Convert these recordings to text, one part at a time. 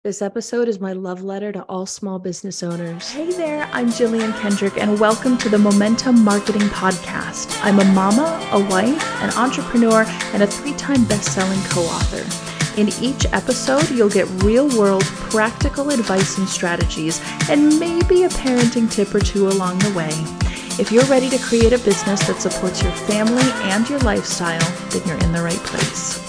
This episode is my love letter to all small business owners. Hey there, I'm Jillian Kendrick, and welcome to the Momentum Marketing Podcast. I'm a mama, a wife, an entrepreneur, and a 3-time best-selling co-author. In each episode, you'll get real-world practical advice and strategies, and maybe a parenting tip or two along the way. If you're ready to create a business that supports your family and your lifestyle, then you're in the right place.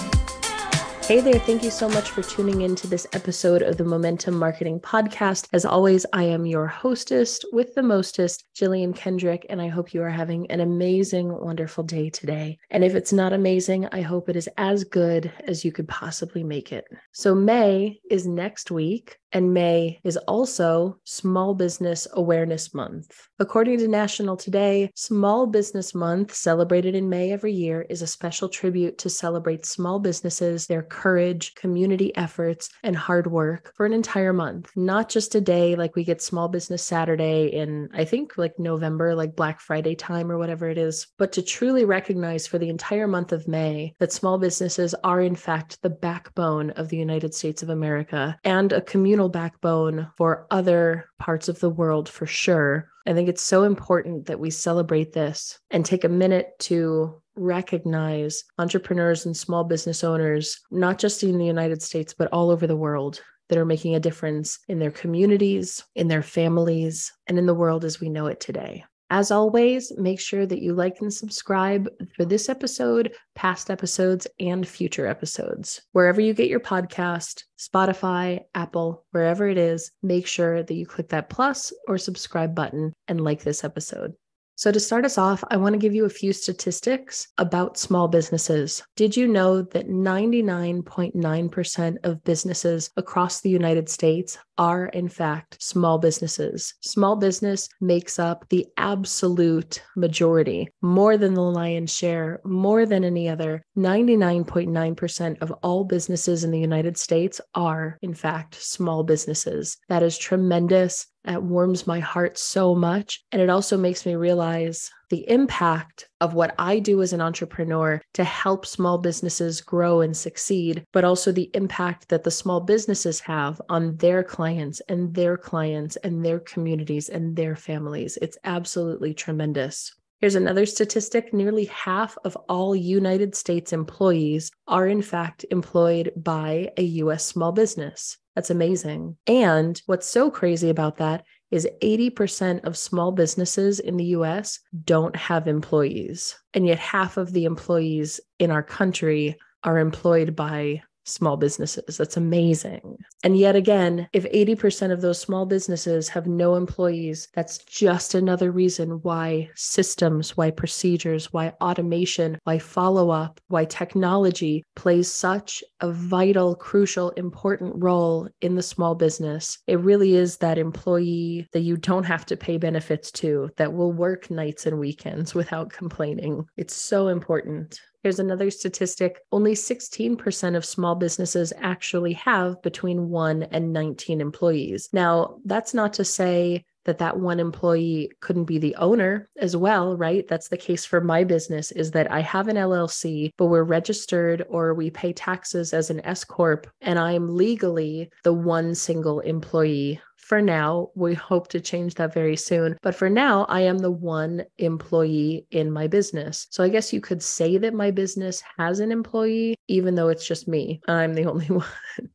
Hey there, thank you so much for tuning in to this episode of the Momentum Marketing Podcast. As always, I am your hostess with the mostest, Jillian Kendrick, and I hope you are having an amazing, wonderful day today. And if it's not amazing, I hope it is as good as you could possibly make it. So May is next week, and May is also Small Business Awareness Month. According to National Today, Small Business Month, celebrated in May every year, is a special tribute to celebrate small businesses, their courage, community efforts, and hard work for an entire month. Not just a day like we get Small Business Saturday in, I think, like November, like Black Friday time or whatever it is, but to truly recognize for the entire month of May that small businesses are in fact the backbone of the United States of America and a communal backbone for other parts of the world for sure. I think it's so important that we celebrate this and take a minute to recognize entrepreneurs and small business owners, not just in the United States, but all over the world, that are making a difference in their communities, in their families, and in the world as we know it today. As always, make sure that you like and subscribe for this episode, past episodes, and future episodes. Wherever you get your podcast, Spotify, Apple, wherever it is, make sure that you click that plus or subscribe button and like this episode. So to start us off, I want to give you a few statistics about small businesses. Did you know that 99.9% of businesses across the United States are in fact small businesses? Small business makes up the absolute majority, more than the lion's share, more than any other. 99.9% of all businesses in the United States are in fact small businesses. That is tremendous. That warms my heart so much. And it also makes me realize the impact of what I do as an entrepreneur to help small businesses grow and succeed, but also the impact that the small businesses have on their clients and their clients and their communities and their families. It's absolutely tremendous. Here's another statistic. Nearly half of all United States employees are in fact employed by a U.S. small business. That's amazing. And what's so crazy about that is 80% of small businesses in the US don't have employees. And yet half of the employees in our country are employed by small businesses. That's amazing. And yet again, if 80% of those small businesses have no employees, that's just another reason why systems, why procedures, why automation, why follow-up, why technology plays such a vital, crucial, important role in the small business. It really is that employee that you don't have to pay benefits to, that will work nights and weekends without complaining. It's so important. Here's another statistic. Only 16% of small businesses actually have between 1 and 19 employees. Now, that's not to say that one employee couldn't be the owner as well, right? That's the case for my business, is that I have an LLC, but we're registered or we pay taxes as an S Corp, and I'm legally the one single employee. For now, we hope to change that very soon. But for now, I am the one employee in my business. So I guess you could say that my business has an employee, even though it's just me. I'm the only one.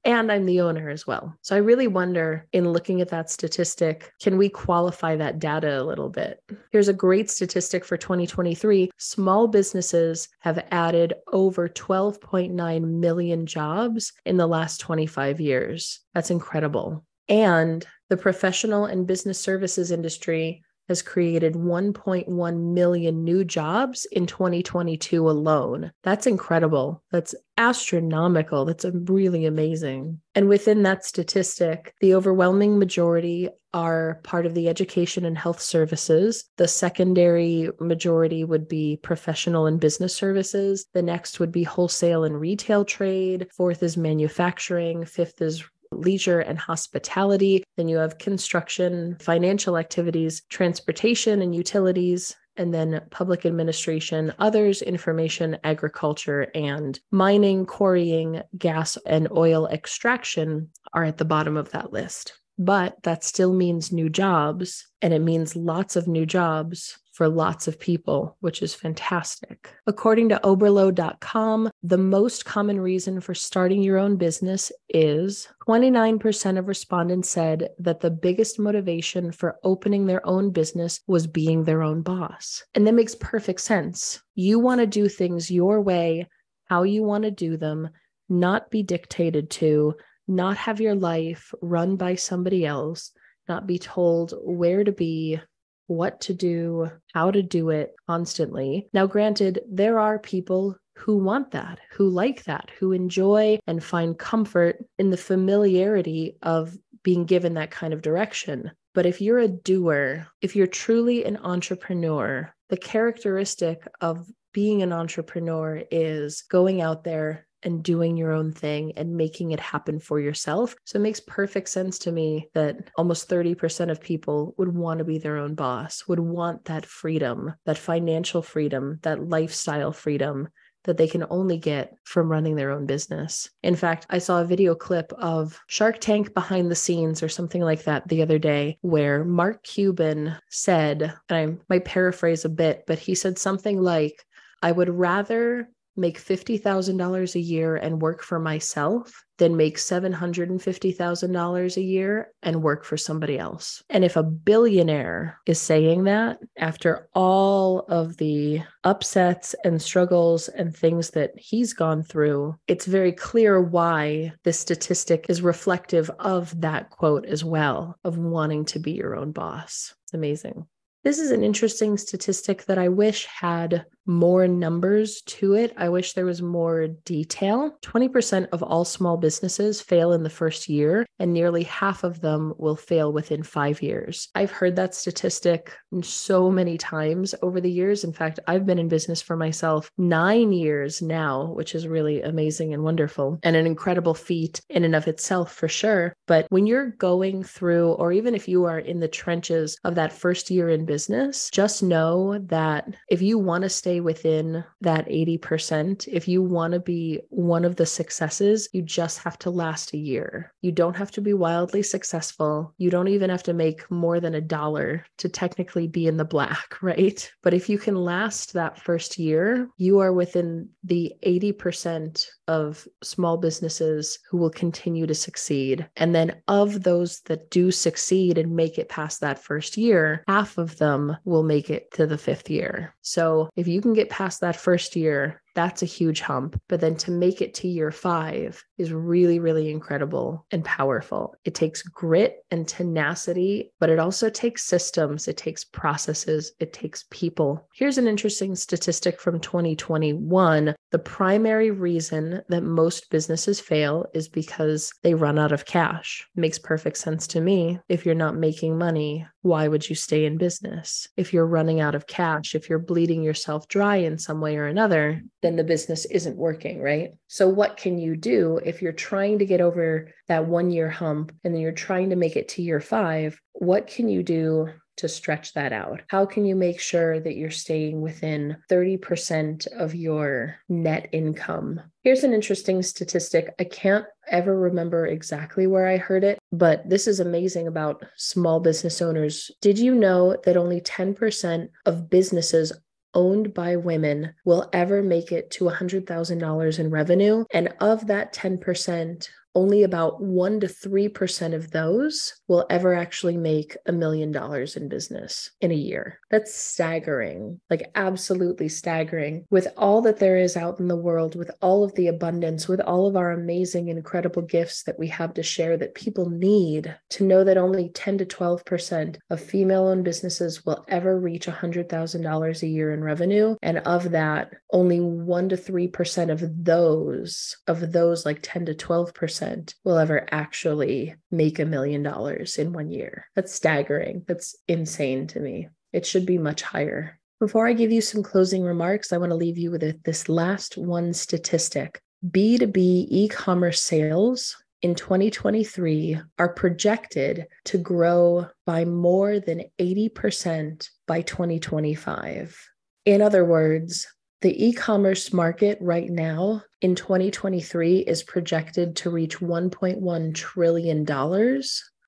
And I'm the owner as well. So I really wonder, in looking at that statistic, can we qualify that data a little bit? Here's a great statistic for 2023. Small businesses have added over 12.9 million jobs in the last 25 years. That's incredible. And the professional and business services industry has created 1.1 million new jobs in 2022 alone. That's incredible. That's astronomical. That's really amazing. And within that statistic, the overwhelming majority are part of the education and health services. The secondary majority would be professional and business services. The next would be wholesale and retail trade. Fourth is manufacturing. Fifth is leisure and hospitality. Then you have construction, financial activities, transportation and utilities, and then public administration, others, information, agriculture, and mining, quarrying, gas, and oil extraction are at the bottom of that list. But that still means new jobs, and it means lots of new jobs for lots of people, which is fantastic. According to Oberlo.com, the most common reason for starting your own business is 29% of respondents said that the biggest motivation for opening their own business was being their own boss. And that makes perfect sense. You want to do things your way, how you want to do them, not be dictated to, not have your life run by somebody else, not be told where to be, what to do, how to do it constantly. Now, granted, there are people who want that, who like that, who enjoy and find comfort in the familiarity of being given that kind of direction. But if you're a doer, if you're truly an entrepreneur, the characteristic of being an entrepreneur is going out there and doing your own thing and making it happen for yourself. So it makes perfect sense to me that almost 30% of people would want to be their own boss, would want that freedom, that financial freedom, that lifestyle freedom that they can only get from running their own business. In fact, I saw a video clip of Shark Tank behind the scenes or something like that the other day, where Mark Cuban said, and I might paraphrase a bit, but he said something like, I would rather make $50,000 a year and work for myself than make $750,000 a year and work for somebody else. And if a billionaire is saying that after all of the upsets and struggles and things that he's gone through, it's very clear why this statistic is reflective of that quote as well, of wanting to be your own boss. It's amazing. This is an interesting statistic that I wish had more numbers to it. I wish there was more detail. 20% of all small businesses fail in the first year, and nearly half of them will fail within 5 years. I've heard that statistic so many times over the years. In fact, I've been in business for myself 9 years now, which is really amazing and wonderful and an incredible feat in and of itself for sure. But when you're going through, or even if you are in the trenches of that first year in business, just know that if you want to stay within that 80%, if you want to be one of the successes, you just have to last a year. You don't have to be wildly successful. You don't even have to make more than $1 to technically be in the black, right? But if you can last that first year, you are within the 80% of small businesses who will continue to succeed. And then of those that do succeed and make it past that first year, half of them will make it to the 5th year. So if you can get past that first year, that's a huge hump. But then to make it to year 5 is really, really incredible and powerful. It takes grit and tenacity, but it also takes systems. It takes processes. It takes people. Here's an interesting statistic from 2021. The primary reason that most businesses fail is because they run out of cash. It makes perfect sense to me. If you're not making money, why would you stay in business? If you're running out of cash, if you're bleeding yourself dry in some way or another, then the business isn't working, right? So what can you do if you're trying to get over that 1 year hump and then you're trying to make it to year 5? What can you do to stretch that out? How can you make sure that you're staying within 30% of your net income? Here's an interesting statistic. I can't ever remember exactly where I heard it, but this is amazing about small business owners. Did you know that only 10% of businesses owned by women will ever make it to $100,000 in revenue? And of that 10%, only about 1 to 3% of those will ever actually make $1 million in business in a year. That's staggering, like absolutely staggering. With all that there is out in the world, with all of the abundance, with all of our amazing, incredible gifts that we have to share that people need, to know that only 10 to 12% of female-owned businesses will ever reach $100,000 a year in revenue. And of that, only 1 to 3% of those like 10 to 12%, will ever actually make $1 million in 1 year. That's staggering. That's insane to me. It should be much higher. Before I give you some closing remarks, I want to leave you with this last one statistic. B2B e-commerce sales in 2023 are projected to grow by more than 80% by 2025. In other words, the e-commerce market right now in 2023 is projected to reach $1.1 trillion.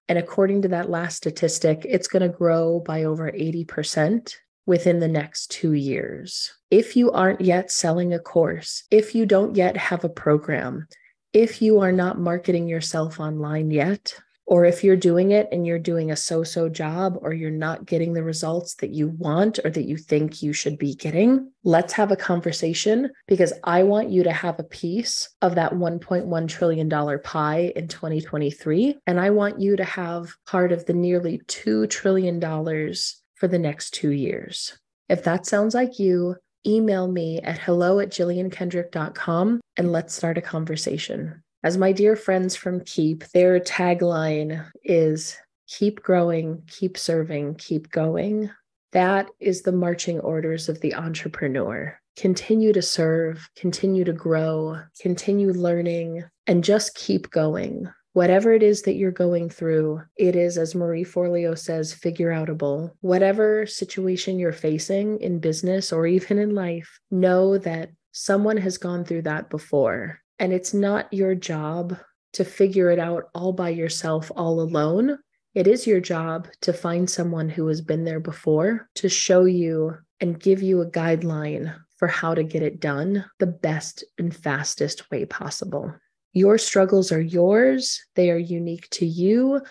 And according to that last statistic, it's going to grow by over 80% within the next 2 years. If you aren't yet selling a course, if you don't yet have a program, if you are not marketing yourself online yet, or if you're doing it and you're doing a so-so job, or you're not getting the results that you want or that you think you should be getting, let's have a conversation, because I want you to have a piece of that $1.1 trillion pie in 2023. And I want you to have part of the nearly $2 trillion for the next 2 years. If that sounds like you, email me at hello@jilliankendrick.com and let's start a conversation. As my dear friends from Keep, their tagline is keep growing, keep serving, keep going. That is the marching orders of the entrepreneur. Continue to serve, continue to grow, continue learning, and just keep going. Whatever it is that you're going through, it is, as Marie Forleo says, figure outable. Whatever situation you're facing in business or even in life, know that someone has gone through that before. And it's not your job to figure it out all by yourself, all alone. It is your job to find someone who has been there before to show you and give you a guideline for how to get it done the best and fastest way possible. Your struggles are yours. They are unique to you,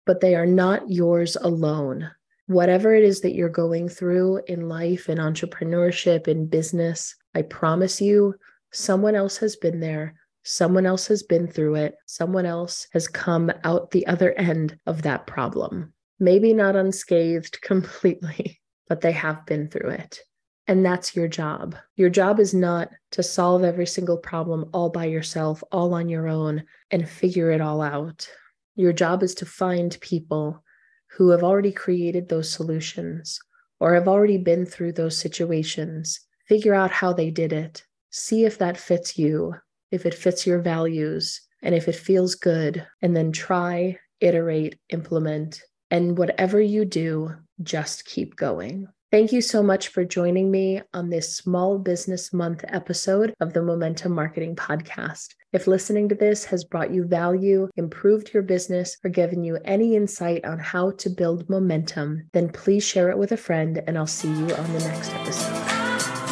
but they are not yours alone. Whatever it is that you're going through in life, in entrepreneurship, in business, I promise you, someone else has been there. Someone else has been through it. Someone else has come out the other end of that problem. Maybe not unscathed completely, but they have been through it. And that's your job. Your job is not to solve every single problem all by yourself, all on your own, and figure it all out. Your job is to find people who have already created those solutions or have already been through those situations. Figure out how they did it. See if that fits you, if it fits your values, and if it feels good, and then try, iterate, implement, and whatever you do, just keep going. Thank you so much for joining me on this Small Business Month episode of the Momentum Marketing Podcast. If listening to this has brought you value, improved your business, or given you any insight on how to build momentum, then please share it with a friend, and I'll see you on the next episode.